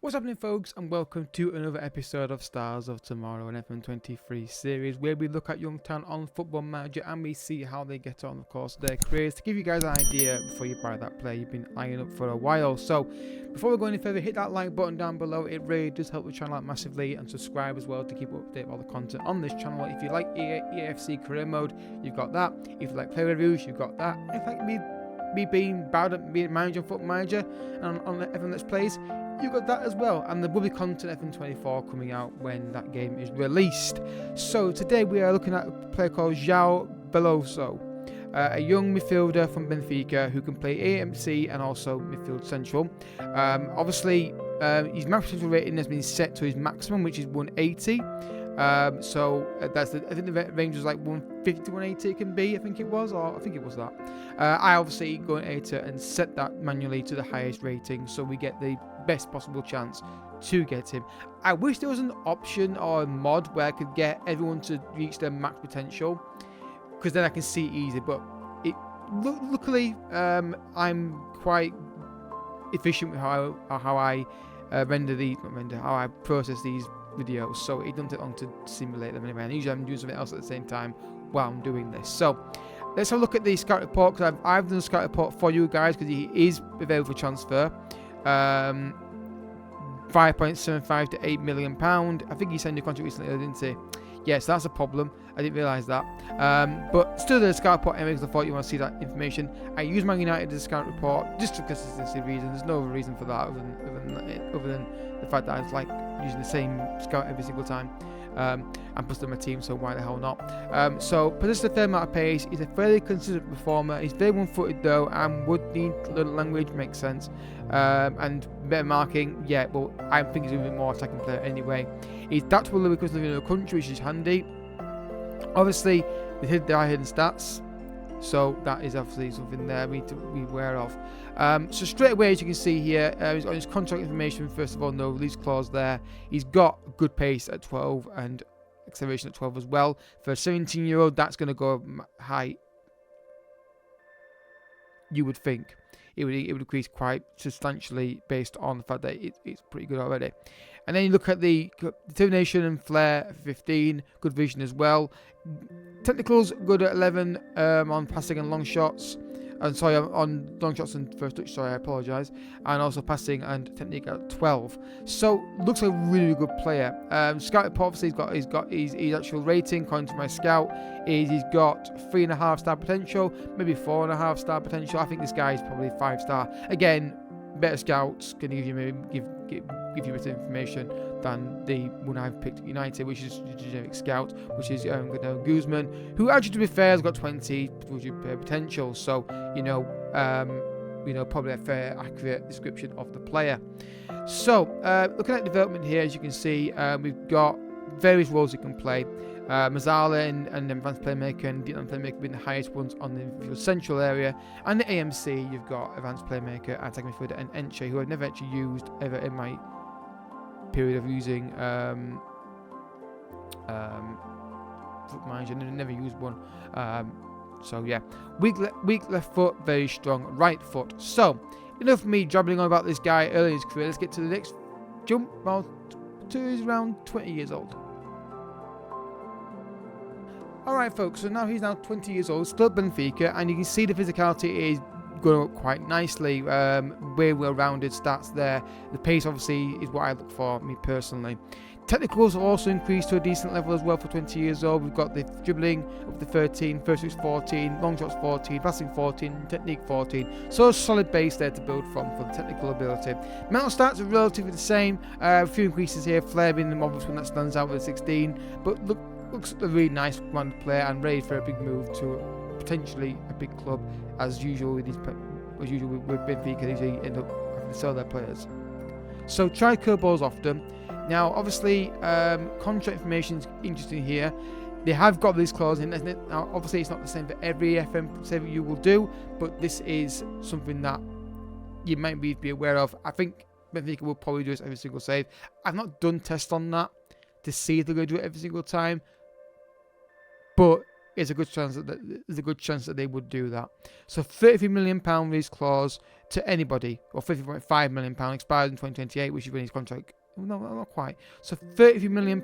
What's happening, folks, and welcome to another episode of Stars of Tomorrow, an FM23 series where we look at Youngstown on Football Manager and we see how they get on, of course, their careers, to give you guys an idea before you buy that player you've been eyeing up for a while. So before we go any further, hit that like button down below. It really does help the channel out massively, and subscribe as well to keep up to date with all the content on this channel. If you like EAFC career mode, you've got that. If you like player reviews, you've got that. If you like me being bad at being manager, Football Manager, and on FM Let's Plays, you've got that as well, and there will be content FM24 coming out when that game is released. So today we are looking at a player called Joao Veloso, a young midfielder from Benfica who can play AMC and also midfield central. Obviously, his max potential rating has been set to his maximum, which is 180. So that's I think the range was like 150 to 180 it can be, I think it was that. I obviously go in editor and set that manually to the highest rating, so we get the best possible chance to get him. I wish there was an option or a mod where I could get everyone to reach their max potential, because then I can see it easy. But luckily, I'm quite efficient with how I how I process these videos, so it doesn't take long to simulate them anyway, and usually I'm doing something else at the same time while I'm doing this. So let's have a look at the scout report, because I've done a scout report for you guys because he is available for transfer. 5.75 to £8 million. I think he signed a contract recently, didn't he? Yes, that's a problem. I didn't realise that. But still, the scout report anyway, because I thought you want to see that information. I use Man United as a scout report just for consistency reasons. There's no other reason for that other than the fact that I like using the same scout every single time. And plus they're my team, so why the hell not? So possesses a fair amount of pace. He's a fairly consistent performer. He's very one-footed though, and would need a little language, makes sense. And better marking, yeah, well, I think he's a bit more attacking player anyway. He's adaptable because living in a country, which is handy. Obviously, there are hidden stats, so that is obviously something there we need to be aware of. So straight away, as you can see here, he's got his contract information. First of all, no release clause there. He's got good pace at 12 and acceleration at 12 as well. For a 17-year-old, that's going to go high. You would think it would increase quite substantially based on the fact that it's pretty good already. And then you look at the determination and flair, 15, good vision as well. Technicals good at 11 on passing and long shots. On long shots and first touch, I apologise. And also passing and technique at 12. So looks like a really good player. Scout report, obviously he's got his actual rating according to my scout is he's got 3.5 star potential, maybe 4.5 star potential. I think this guy is probably 5 star. Again, better scouts can give you better information than the one I've picked at United, which is the generic scout, which is Guzman, who actually, to be fair, has got 20 potential. So probably a fair, accurate description of the player. So looking at development here, as you can see, we've got various roles he can play. Mazzala and advanced playmaker and dynamic playmaker being the highest ones on the central area, and the AMC you've got advanced playmaker, attacking midfielder, and entry, who I've never actually used ever in my period of using Foot Manager. Never used one. So yeah, weak left foot, very strong right foot. So enough of me jabbling on about this guy early in his career. Let's get to the next jump. Well, he's around 20 years old. Alright folks, so now he's 20 years old, still at Benfica, and you can see the physicality is going up quite nicely. Very well-rounded stats there. The pace obviously is what I look for, me personally. Technicals have also increased to a decent level as well for 20 years old. We've got the dribbling up to 13, first touch 14, long shots 14, passing 14, technique 14. So a solid base there to build from for the technical ability. Mental stats are relatively the same. A few increases here, flair being the obvious one that stands out with a 16, but looks a really nice one player and ready for a big move to potentially a big club, as usual with Benfica. They end up having to sell their players. So try curveballs often. Now, obviously, contract information is interesting here. They have got this clause in, isn't it? Now, obviously, it's not the same for every FM save you will do, but this is something that you might be aware of. I think Benfica will probably do this every single save. I've not done tests on that to see if they're going to do it every single time, but there's a good chance that they would do that. So £33 million release clause to anybody, or £50.5 million expires in 2028, which is when his contract. No, not quite. So £33 million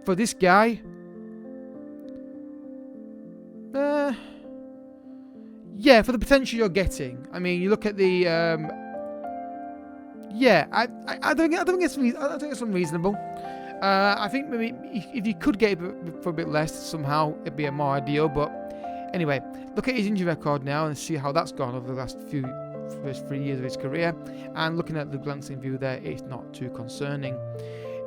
for this guy. Yeah, for the potential you're getting. I mean, you look at the. Yeah, I don't think it's unreasonable. I think maybe if you could get it for a bit less somehow, it'd be a more ideal. But anyway, look at his injury record now and see how that's gone over the last first 3 years of his career. And looking at the glancing view there, it's not too concerning.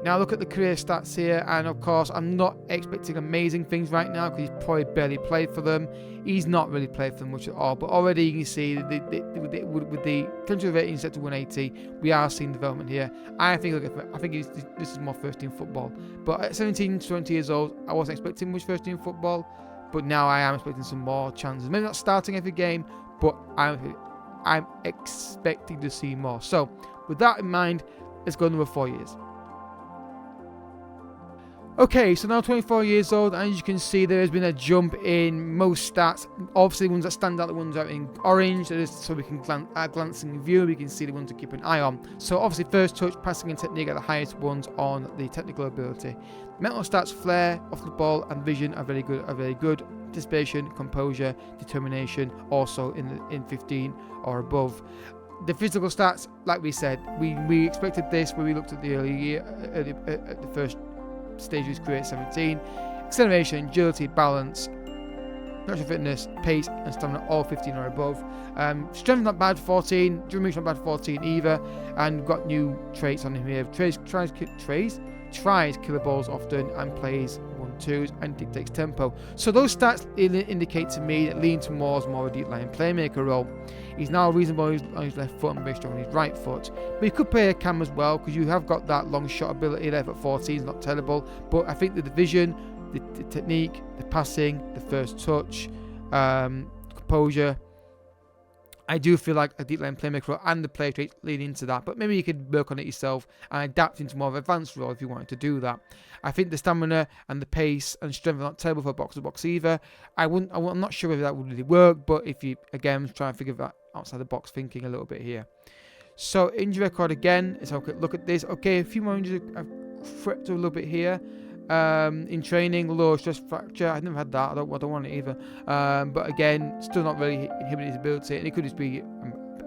Now look at the career stats here, and of course I'm not expecting amazing things right now because he's probably barely played for them. He's not really played for them much at all, but already you can see with the potential rating set to 180, we are seeing development here. I think this is more first team football. But at 17, 20 years old, I wasn't expecting much first team football, but now I am expecting some more chances. Maybe not starting every game, but I'm expecting to see more. So with that in mind, let's go another 4 years. Okay, so now 24 years old, and as you can see, there has been a jump in most stats. Obviously, the ones that stand out, the ones that are in orange, so we can glancing view, we can see the ones to keep an eye on. So obviously, first touch, passing and technique are the highest ones on the technical ability. Mental stats, flair, off the ball, and vision are very good. Anticipation, composure, determination, also in 15 or above. The physical stats, like we said, we expected this when we looked at the at the first stage of his career at 17. Acceleration, agility, balance, natural fitness, pace and stamina, all 15 or above. Strength not bad, 14. Durability not bad, 14 either. And we've got new traits on him here. Tries killer balls often and plays 1-2s and dictates tempo. So those stats indicate to me that lean towards more of a deep line playmaker role. He's now reasonable on his left foot and very strong on his right foot. But he could play a cam as well because you have got that long shot ability there at 14 is not terrible. But I think that the vision, the technique, the passing, the first touch, composure, I do feel like a deep line playmaker and the play traits lead into that, but maybe you could work on it yourself and adapt into more of an advanced role if you wanted to do that. I think the stamina and the pace and strength are not terrible for box to box either. I'm not sure if that would really work, but if you again try and figure that outside the box thinking a little bit here. So injury record again. Let's have a look at this. Okay, a few more injuries I've crept a little bit here. In training, low stress fracture. I've never had that. I don't want it either. But again, still not really inhibiting his ability, and it could just be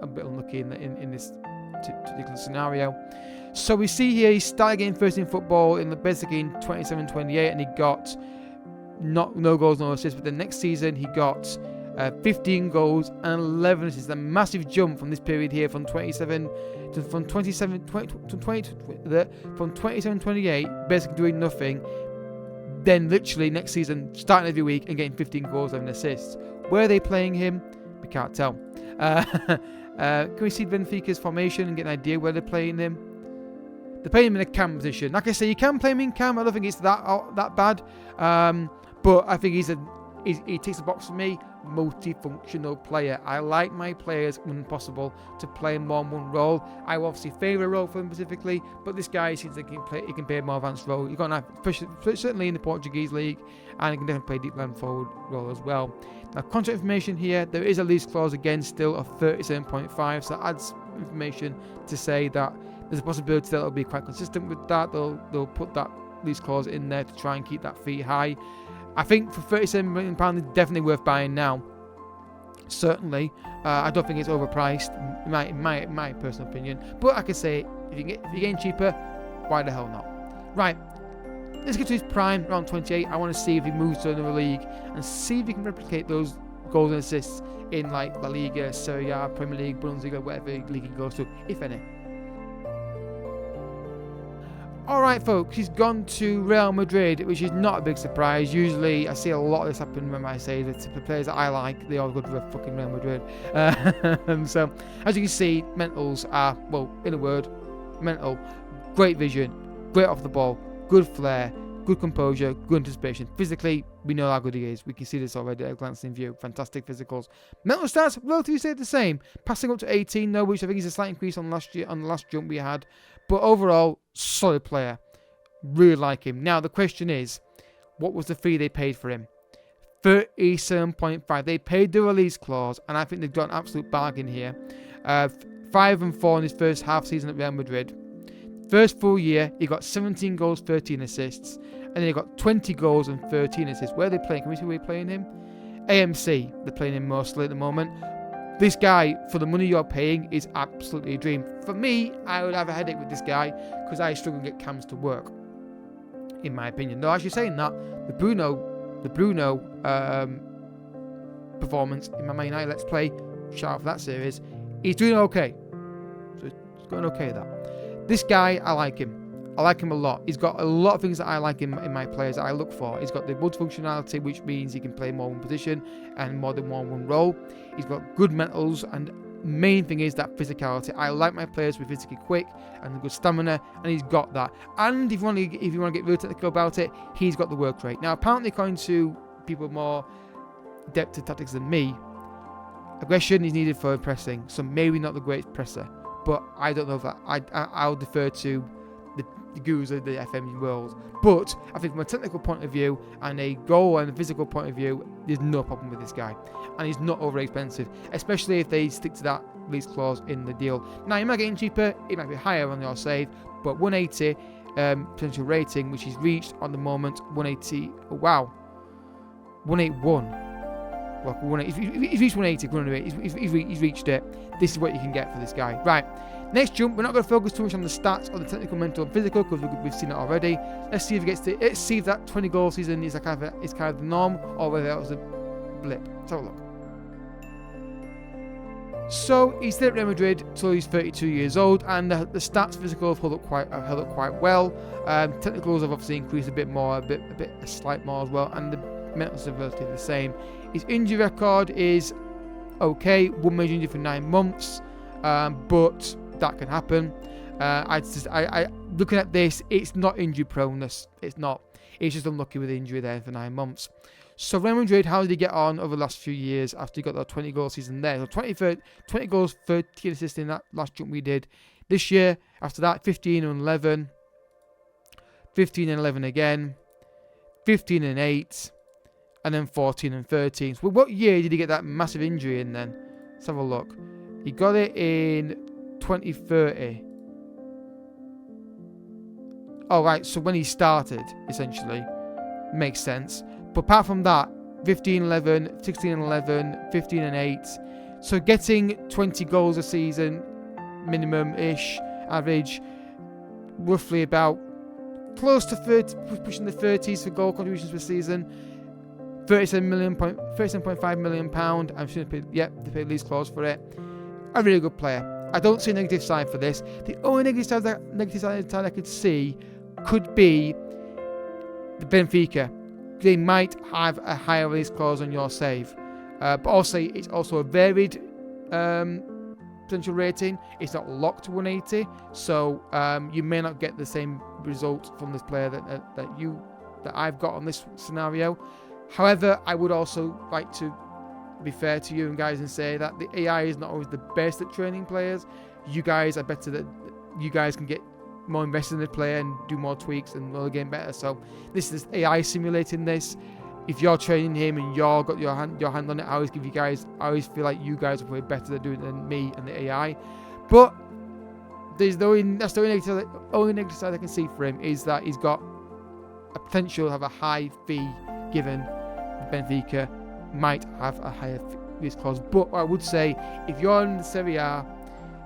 a bit unlucky in this particular scenario. So we see here he started getting first in football basically in 27-28, and he got no goals, no assists. But the next season he got 15 goals and 11 assists. A massive jump from this period here from 27-28, basically doing nothing. Then literally next season starting every week and getting 15 goals and assists. Where are they playing him? We can't tell. Can we see Benfica's formation and get an idea where they're playing him? They're playing him in a cam position. Like I say, you can play him in cam. I don't think it's that bad. But I think he ticks the box for me. Multifunctional player. I like my players when possible to play more than one role. I obviously favour a role for him specifically, but this guy seems like he can play a more advanced role. You're going to have, certainly in the Portuguese league, and he can definitely play deep line forward role as well. Now, contract information here, there is a lease clause again still of 37.5, so that adds information to say that there's a possibility that it'll be quite consistent with that. They'll put that lease clause in there to try and keep that fee high. I think for £37 million, it's definitely worth buying now. Certainly. I don't think it's overpriced, in my personal opinion. But like I say, if you're getting cheaper, why the hell not? Right. Let's get to his prime, around 28. I want to see if he moves to another league and see if he can replicate those goals and assists in like La Liga, Serie A, Premier League, Bundesliga, whatever league he goes to, if any. Alright folks, he's gone to Real Madrid, which is not a big surprise. Usually I see a lot of this happen when I say that the players that I like, they all go to fucking Real Madrid. So, as you can see, mentals are, well, in a word, mental. Great vision, great off the ball, good flair, good composure, good anticipation. Physically, we know how good he is. We can see this already at a glancing view. Fantastic physicals. Mental stats, relatively stay the same. Passing up to 18 though, which I think is a slight increase on last year, on the last jump we had. But overall, solid player. Really like him. Now, the question is, what was the fee they paid for him? 37.5. They paid the release clause, and I think they've got an absolute bargain here. 5 and 4 in his first half season at Real Madrid. First full year, he got 17 goals, 13 assists, and then he got 20 goals and 13 assists. Where are they playing? Can we see where they're playing him? AMC, they're playing him mostly at the moment. This guy, for the money you're paying, is absolutely a dream. For me, I would have a headache with this guy because I struggle to get cams to work, in my opinion. Though, actually saying that, the Bruno performance in my Man United Let's Play, shout out for that series, he's doing okay. So it's going okay, that. This guy, I like him. I like him a lot. He's got a lot of things that I like in my players that I look for. He's got the multifunctionality, which means he can play more one position and more than one role. He's got good mentals, and main thing is that physicality. I like my players to be physically quick and good stamina, and he's got that. And if you want to get really technical about it, he's got the work rate. Now, apparently, according to people more adept at tactics than me, aggression is needed for pressing, so maybe not the greatest presser. But I don't know if that. I'll defer to the gurus of the FM world. But I think from a technical point of view and a goal and a physical point of view, there's no problem with this guy. And he's not over expensive, especially if they stick to that release clause in the deal. Now, you might get him cheaper, it might be higher on your save, but 180 potential rating, which he's reached on the moment, 180, oh, wow, 181. Well, he's reached 180, he's reached it. This is what you can get for this guy. Right, next jump, we're not going to focus too much on the stats or the technical, mental, and physical because we've seen it already. Let's see if that 20 goal season is kind of the norm, or whether that was a blip. Let's have a look. So he's still at Real Madrid till he's 32 years old, and the stats physical have held up quite well. Technicals have obviously increased a bit more, a slight more as well, and the mental stability the same. His injury record is okay, 1 major injury for 9 months, but that can happen. Looking at this, it's not injury proneness. It's not. It's just unlucky with the injury there for 9 months. So Real Madrid, how did he get on over the last few years after he got that 20 goal season there? So 20 goals, 13 assists in that last jump we did. This year, after that, 15 and 11, 15 and 11 again, 15 and 8, and then 14 and 13. So what year did he get that massive injury in then? Let's have a look. He got it in 2030. Oh, right, so when he started, essentially. Makes sense. But apart from that, 15 11, 16 and 11, 15 and 8. So getting 20 goals a season, minimum-ish, average, roughly about close to 30, pushing the 30s for goal contributions per season. £37.5 million. I'm sure they paid lease clause for it. A really good player. I don't see a negative side for this. The only negative side I could see could be the Benfica. They might have a higher release clause on your save, but also it's also a varied potential rating. It's not locked to 180, so you may not get the same result from this player that I've got on this scenario. However, I would also like to be fair to you and guys and say that the AI is not always the best at training players. You guys are better, that you guys can get more invested in the player and do more tweaks and will get better. So this is AI simulating this. If you're training him and you've got your hand on it, I always feel like you guys are probably better at doing it than me and the AI. But that's the only negative side I can see for him, is that he's got a potential to have a high fee given. Benfica might have a higher release clause. But I would say, if you're in the Serie A,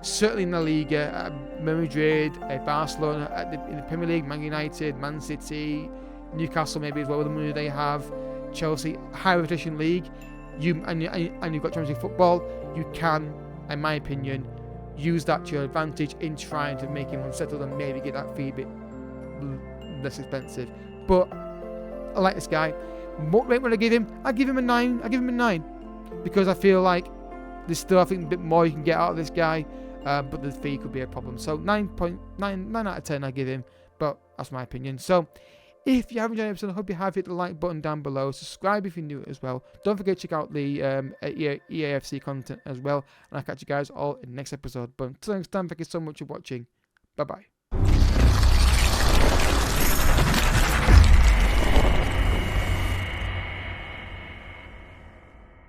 certainly in La Liga, at Madrid, at Barcelona, in the Premier League, Man United, Man City, Newcastle maybe as well with the money they have, Chelsea, high rotation league, you've got Champions League football, you can, in my opinion, use that to your advantage in trying to make him unsettled and maybe get that fee a bit less expensive. But I like this guy. What rate would I give him? I'd give him a 9. Because I feel like there's still, I think, a bit more you can get out of this guy. But the fee could be a problem. So 9 out of 10 I give him. But that's my opinion. So if you haven't enjoyed the episode, I hope you have. Hit the like button down below. Subscribe if you're new as well. Don't forget to check out the EAFC content as well. And I'll catch you guys all in the next episode. But until next time, thank you so much for watching. Bye bye.